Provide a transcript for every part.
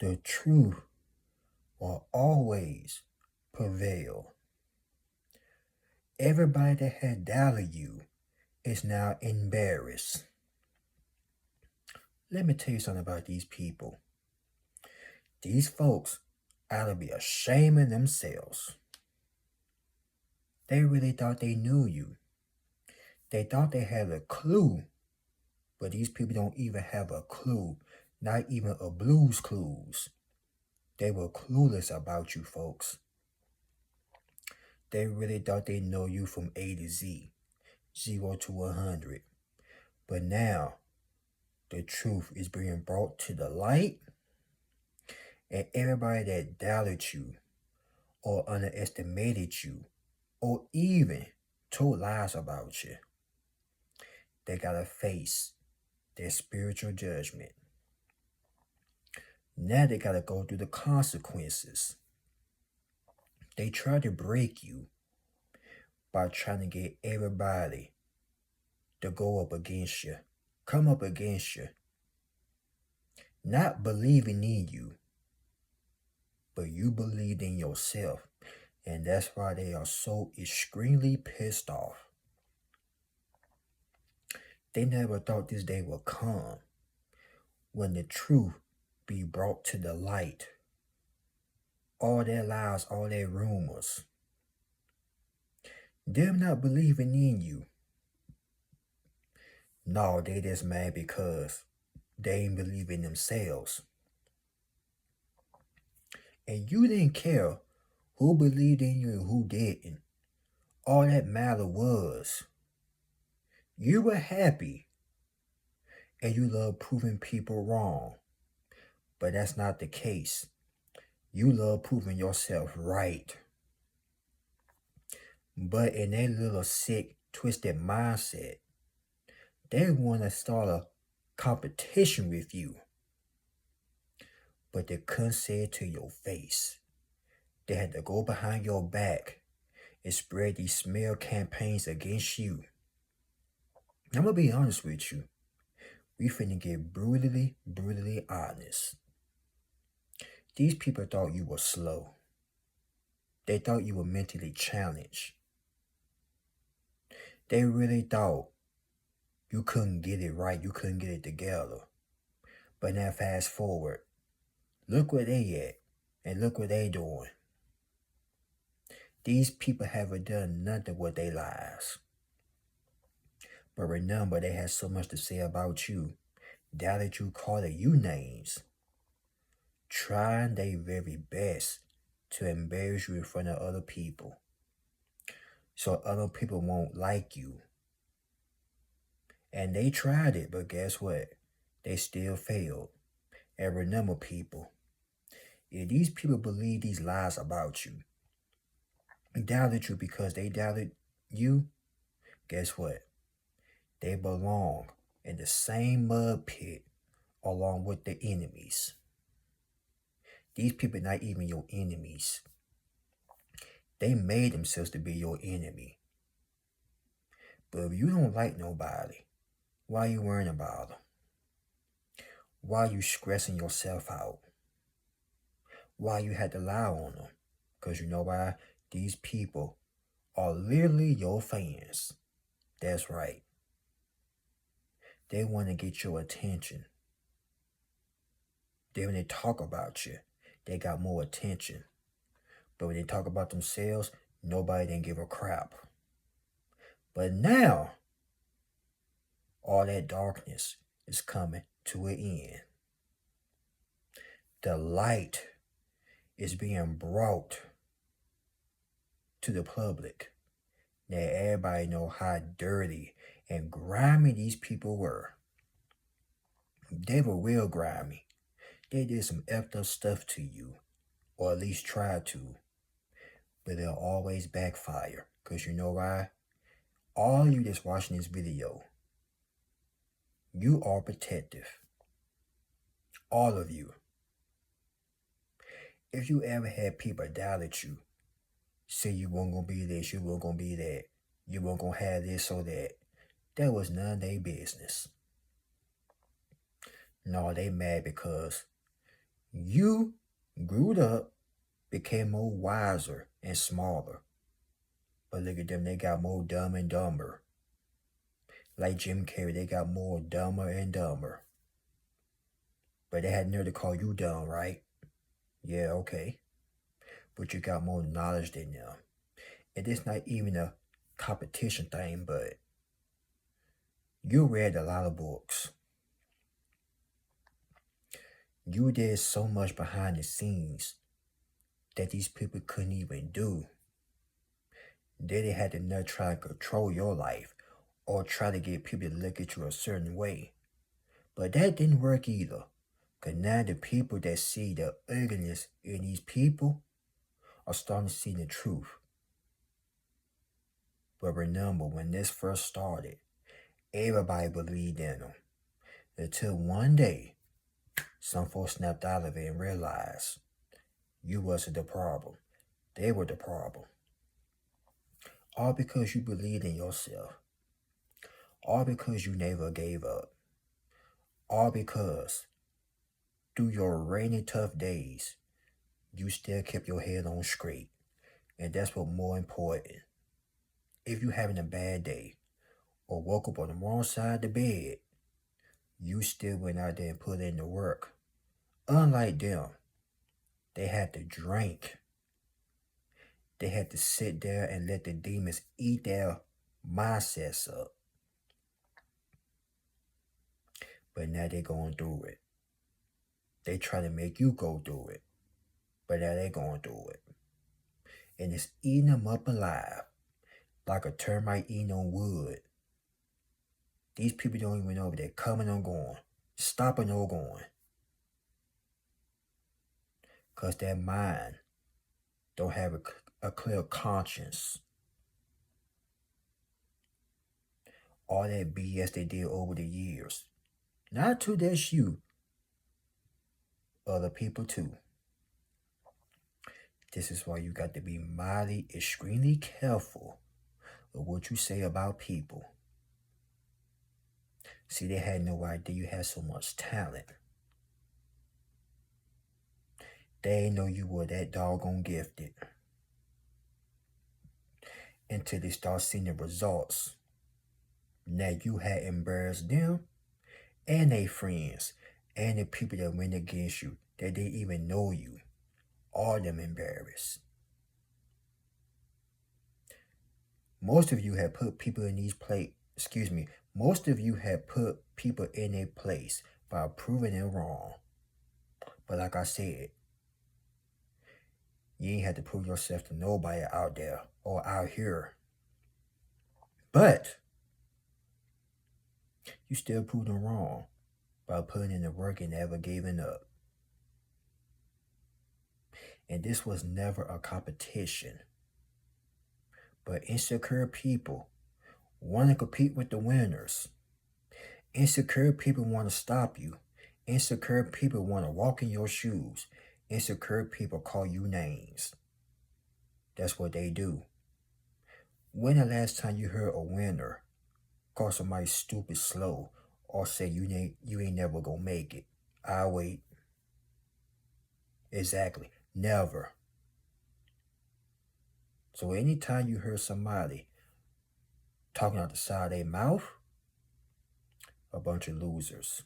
The truth will always prevail. Everybody that had doubted you is now embarrassed. Let me tell you something about these people. These folks ought to be ashamed of themselves. They really thought they knew you. They thought they had a clue, but these people don't even have a clue, not even a Blue's Clues. They were clueless about you folks. They really thought they know you from A to Z, 0 to 100. But now, the truth is being brought to the light, and everybody that doubted you, or underestimated you, or even told lies about you, they gotta face their spiritual judgment. Now they gotta go through the consequences. They try to break you by trying to get everybody to go up against you, come up against you, not believing in you, but you believed in yourself. And that's why they are so extremely pissed off. They never thought this day would come when the truth be brought to the light. All their lies, all their rumors, them not believing in you. No, they just mad because they ain't believe in themselves. And you didn't care who believed in you and who didn't. All that matter was you were happy and you love proving people wrong. But that's not the case. You love proving yourself right. But in their little sick, twisted mindset, they want to start a competition with you. But they couldn't say it to your face. They had to go behind your back and spread these smear campaigns against you. I'm going to be honest with you. We finna get brutally, brutally honest. These people thought you were slow. They thought you were mentally challenged. They really thought you couldn't get it right, you couldn't get it together. But now fast forward, look where they at, and look what they doing. These people haven't done nothing with their lives. But remember, they had so much to say about you, doubted you, called you names, trying their very best to embarrass you in front of other people, so other people won't like you. And they tried it, but guess what? They still failed. And remember, people, if these people believe these lies about you, doubted you because they doubted you, guess what? They belong in the same mud pit along with the enemies. These people are not even your enemies. They made themselves to be your enemy. But if you don't like nobody, why are you worrying about them? Why are you stressing yourself out? Why you had to lie on them? Because you know why? These people are literally your fans. That's right. They want to get your attention. Then when they talk about you, they got more attention. But when they talk about themselves, nobody didn't give a crap. But now, all that darkness is coming to an end. The light is being brought to the public. Now everybody know how dirty and grimy these people were. They were real grimy. They did some effed up stuff to you, or at least tried to. But they'll always backfire. Because you know why? All you that's watching this video, you are protective. All of you. If you ever had people doubt at you, say you weren't going to be this, you weren't going to be that, you weren't going to have this or that was none of their business. No, they mad because You grew up, became more wiser and smaller. But look at them, they got more dumb and dumber. Like Jim Carrey, they got more dumber and dumber. But they had nerve to call you dumb, right? Yeah, okay. But you got more knowledge than them. And it's not even a competition thing, but you read a lot of books. You did so much behind the scenes that these people couldn't even do. Then they had to not try to control your life or try to get people to look at you a certain way. But that didn't work either. Because now the people that see the ugliness in these people are starting to see the truth. But remember, when this first started, everybody believed in them. Until one day, some folks snapped out of it and realized you wasn't the problem. They were the problem. All because you believed in yourself. All because you never gave up. All because through your rainy, tough days, you still kept your head on straight. And that's what more important. If you're having a bad day or woke up on the wrong side of the bed, you still went out there and put in the work. Unlike them, they had to drink. They had to sit there and let the demons eat their mindsets up. But now they're going through it. They try to make you go through it. But now they're going through it. And it's eating them up alive. Like a termite eating on wood. These people don't even know if they're coming or going. Stopping or going. Because their mind don't have a clear conscience. All that BS they did over the years. Not to just you. Other people too. This is why you got to be mighty, extremely careful of what you say about people. See, they had no idea you had so much talent. They didn't know you were that doggone gifted. Until they start seeing the results. Now you had embarrassed them and their friends and the people that went against you that didn't even know you. All them embarrassed. Most of you have put people in these most of you have put people in their place by proving them wrong. But like I said, you ain't had to prove yourself to nobody out there or out here. But you still proved them wrong by putting in the work and never giving up. And this was never a competition. But insecure people want to compete with the winners. Insecure people want to stop you. Insecure people want to walk in your shoes. Insecure people call you names. That's what they do. When the last time you heard a winner call somebody stupid slow or say you ain't never gonna make it? I'll wait. Exactly. Never. So anytime you hear somebody talking out the side of their mouth, a bunch of losers.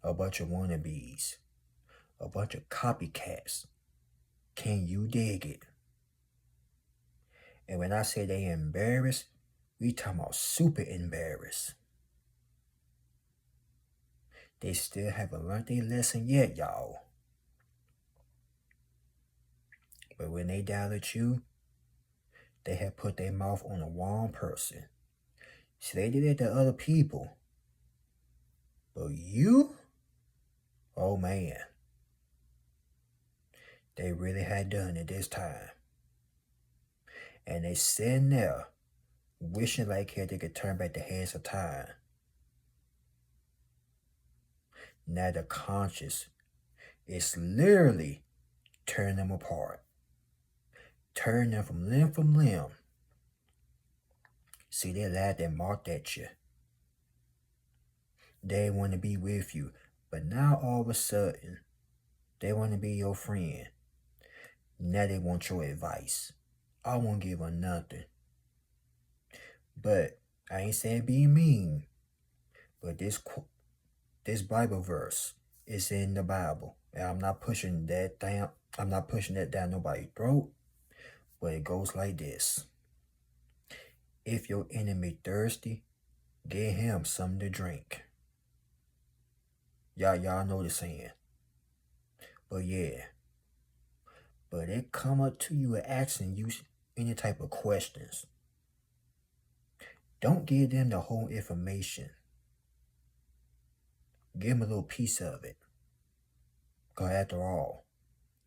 A bunch of wannabes. A bunch of copycats. Can you dig it? And when I say they embarrassed, we talking about super embarrassed. They still haven't learned their lesson yet, y'all. But when they doubted you, they have put their mouth on the wrong person. See, they did it to other people. But you? Oh man. They really had done it this time. And they sitting there wishing like they could turn back the hands of time. Now the conscience is literally tearing them apart. Tearing them from limb. See, they laughed and mocked at you. They want to be with you, But now all of a sudden, they want to be your friend. Now they want your advice. I won't give them nothing. But I ain't saying be mean. But this Bible verse is in the Bible, and I'm not pushing that down. I'm not pushing that down nobody's throat. But it goes like this: if your enemy thirsty, give him something to drink. Y'all know the saying. But yeah. But it come up to you and asking you any type of questions. Don't give them the whole information. Give them a little piece of it. Because after all,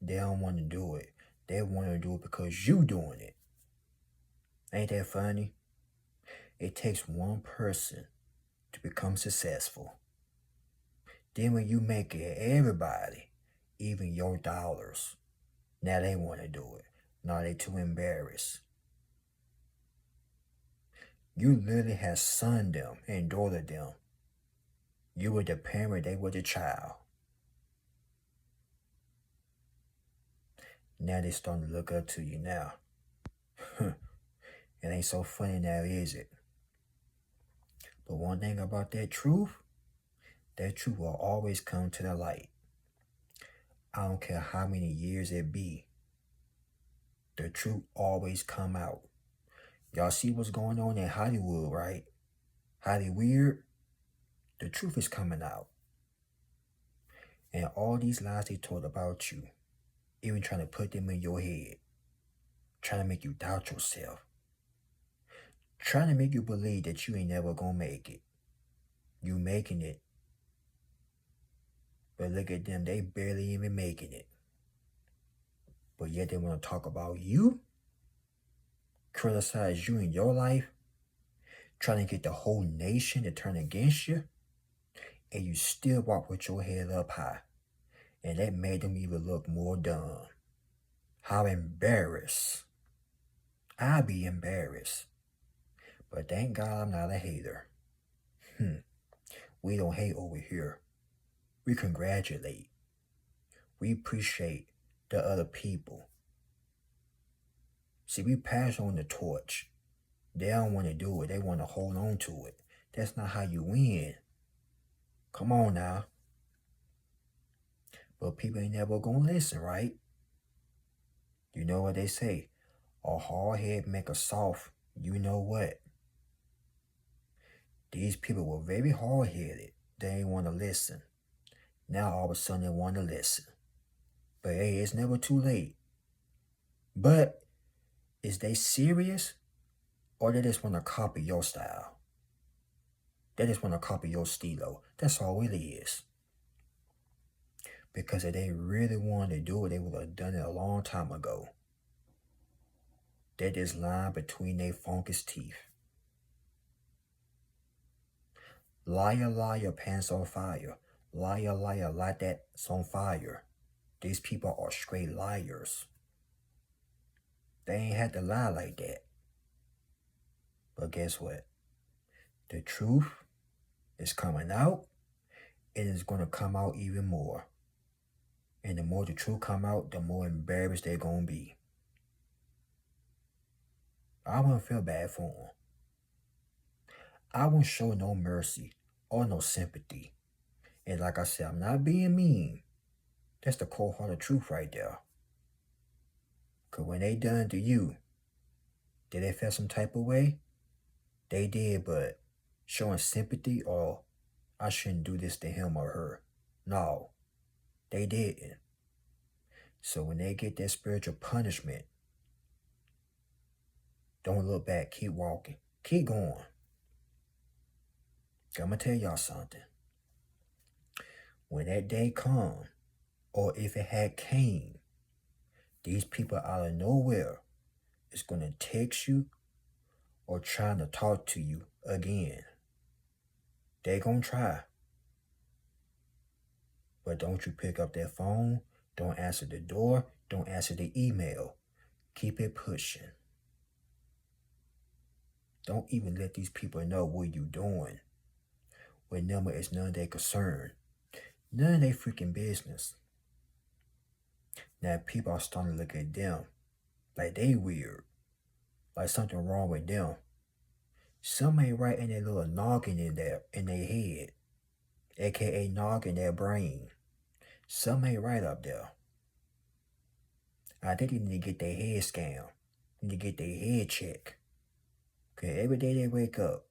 they don't want to do it. They want to do it because you doing it. Ain't that funny? It takes one person to become successful. Then when you make it everybody, even your dollars, now they want to do it. Now they too embarrassed. You literally have son them and daughter them. You were the parent, they were the child. Now they starting to look up to you now. It ain't so funny now, is it? But one thing about that truth will always come to the light. I don't care how many years it be. The truth always come out. Y'all see what's going on in Hollywood, right? Hollyweird? The truth is coming out. And all these lies they told about you, even trying to put them in your head, trying to make you doubt yourself, trying to make you believe that you ain't never gonna make it. You making it. But look at them, they barely even making it. But yet they want to talk about you, criticize you in your life, trying to get the whole nation to turn against you, and you still walk with your head up high. And that made them even look more dumb. How embarrassed. I'd be embarrassed. But thank God I'm not a hater. We don't hate over here. We congratulate. We appreciate the other people. See, we pass on the torch. They don't want to do it. They want to hold on to it. That's not how you win. Come on now. But people ain't never gonna listen, right? You know what they say? A hard head make a soft, you know what? These people were very hard-headed. They ain't want to listen. Now all of a sudden they want to listen. But hey, it's never too late. But is they serious? Or they just want to copy your style? They just want to copy your stilo. That's all it is. Because if they really wanted to do it, they would have done it a long time ago. They just lying between their funkus teeth. Liar, liar, pants on fire. Liar, liar, light that's on fire. These people are straight liars. They ain't had to lie like that. But guess what? The truth is coming out, and it's going to come out even more. And the more the truth come out, the more embarrassed they're going to be. I won't feel bad for them. I won't show no mercy or no sympathy. And like I said, I'm not being mean. That's the cold-hearted truth right there. Because when they done to you, did they feel some type of way? They did, but showing sympathy or I shouldn't do this to him or her. No, they didn't. So when they get that spiritual punishment, don't look back. Keep walking. Keep going. I'm going to tell y'all something. When that day come, or if it had came, these people out of nowhere is going to text you or trying to talk to you again. They going to try. But don't you pick up that phone. Don't answer the door. Don't answer the email. Keep it pushing. Don't even let these people know what you doing. When number is none of their concern. None of their freaking business. Now people are starting to look at them like they weird, like something wrong with them. Some ain't right in their little noggin in their head, aka noggin their brain. Some ain't right up there. I think they need to get their head scanned. Need to get their head checked. Okay, every day they wake up,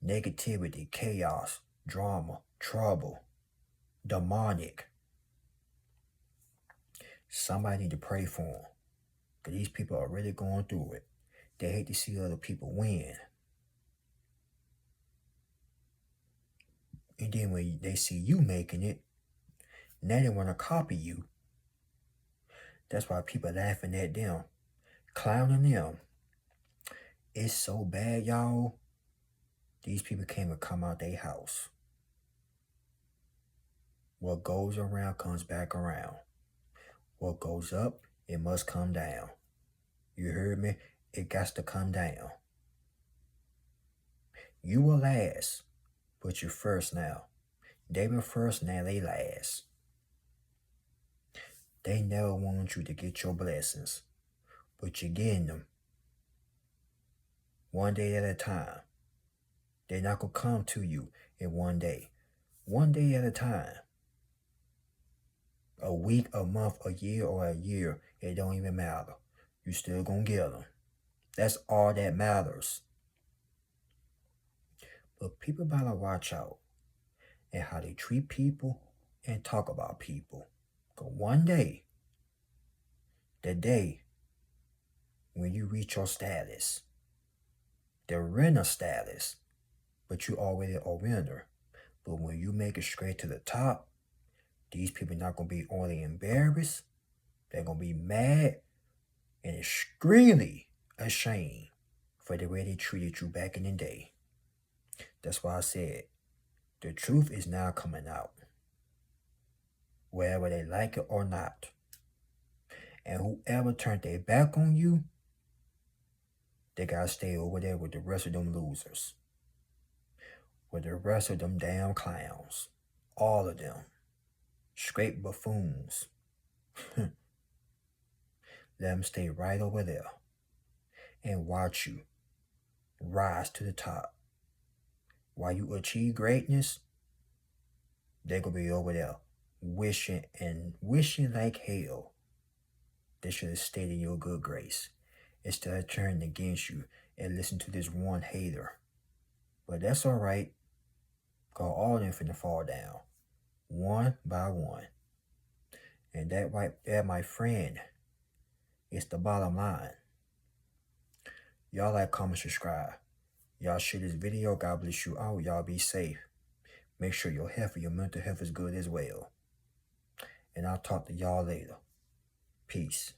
negativity, chaos, drama, trouble, demonic. Somebody need to pray for them. Because these people are really going through it. They hate to see other people win. And then when they see you making it, now they want to copy you. That's why people laughing at them, clowning them. It's so bad, y'all. These people can't even come out their house. What goes around comes back around. What goes up, it must come down. You heard me? It got to come down. You will last, but you're first now. They were first, now they last. They never want you to get your blessings, but you're getting them. One day at a time. They're not going to come to you in one day. One day at a time. A week, a month, a year, or a year, it don't even matter. You still going to get them. That's all that matters. But people better watch out and how they treat people and talk about people. Because one day, the day when you reach your status, the winner status, but you already a winner. But when you make it straight to the top, these people not going to be only embarrassed, they're going to be mad and extremely ashamed for the way they treated you back in the day. That's why I said, the truth is now coming out, whether they like it or not. And whoever turned their back on you, they got to stay over there with the rest of them losers. With the rest of them damn clowns. All of them. Straight buffoons. Let them stay right over there and watch you rise to the top. While you achieve greatness, they're going to be over there wishing like hell they should have stayed in your good grace instead of turning against you and listen to this one hater. But that's all right, because all of them finna fall down, one by one. And that right there, my friend, is the bottom line. Y'all like, comment, subscribe. Y'all share this video. God bless you all. Y'all be safe. Make sure your health and your mental health is good as well. And I'll talk to y'all later. Peace.